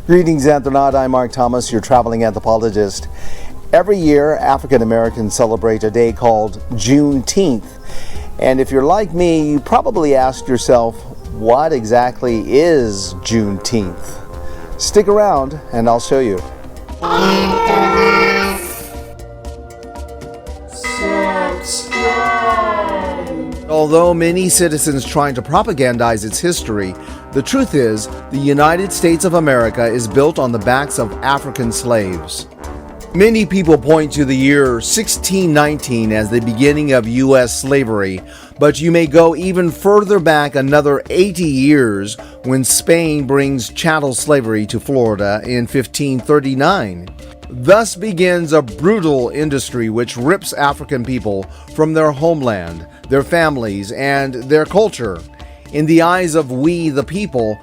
Greetings, Anthronaut. I'm Mark Thomas, your traveling anthropologist. Every year, African Americans celebrate a day called Juneteenth. And if you're like me, you probably ask yourself, what exactly is Juneteenth? Stick around and I'll show you. Although many citizens try to propagandize its history, the truth is the United States of America is built on the backs of African slaves. Many people point to the year 1619 as the beginning of U.S. slavery, but you may go even further back another 80 years when Spain brings chattel slavery to Florida in 1539. Thus begins a brutal industry which rips African people from their homeland, their families, and their culture. In the eyes of we the people,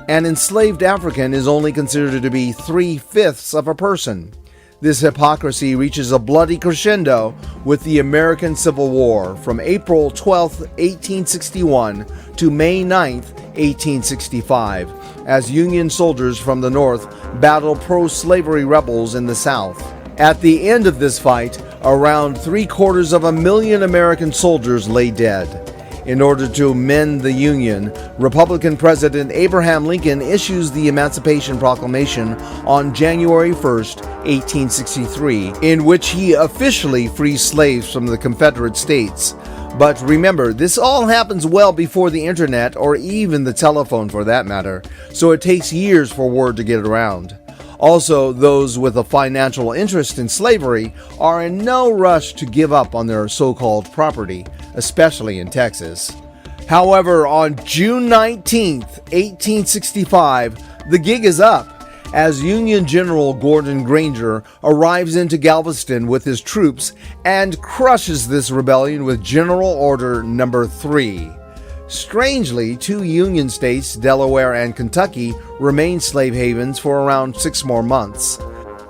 an enslaved African is only considered to be 3/5 of a person. This hypocrisy reaches a bloody crescendo with the American Civil War from April 12, 1861 to May 9, 1865, as Union soldiers from the North battle pro-slavery rebels in the South. At the end of this fight, around 750,000 American soldiers lay dead. In order to mend the Union, Republican President Abraham Lincoln issues the Emancipation Proclamation on January 1, 1863, in which he officially frees slaves from the Confederate States. But remember, this all happens well before the internet, or even the telephone for that matter, so it takes years for word to get around. Also, those with a financial interest in slavery are in no rush to give up on their so-called property, especially in Texas. However, on June 19, 1865, the gig is up, as Union General Gordon Granger arrives into Galveston with his troops and crushes this rebellion with General Order Number 3. Strangely, 2 Union states, Delaware and Kentucky, remain slave havens for around 6 more months.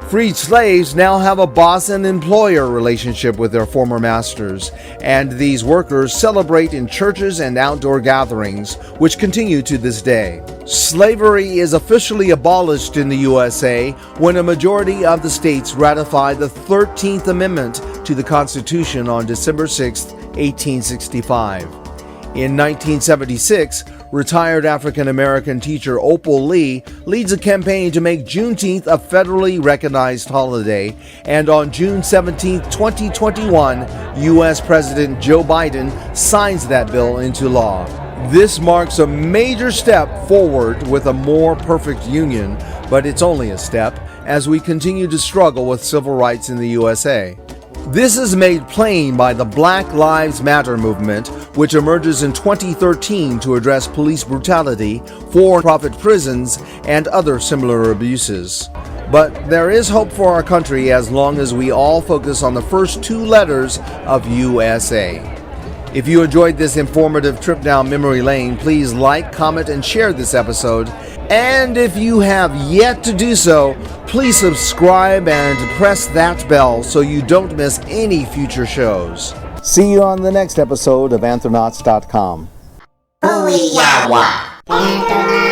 Freed slaves now have a boss and employer relationship with their former masters, and these workers celebrate in churches and outdoor gatherings, which continue to this day. Slavery is officially abolished in the USA when a majority of the states ratify the 13th Amendment to the Constitution on December 6, 1865. In 1976, retired African-American teacher Opal Lee leads a campaign to make Juneteenth a federally recognized holiday, and on June 17, 2021, U.S. President Joe Biden signs that bill into law. This marks a major step forward with a more perfect union, but it's only a step as we continue to struggle with civil rights in the USA. This is made plain by the Black Lives Matter movement, which emerges in 2013 to address police brutality, for-profit prisons, and other similar abuses. But there is hope for our country as long as we all focus on the first 2 letters of USA. If you enjoyed this informative trip down memory lane, please like, comment, and share this episode. And if you have yet to do so, please subscribe and press that bell so you don't miss any future shows. See you on the next episode of Anthronauts.com. Booyah!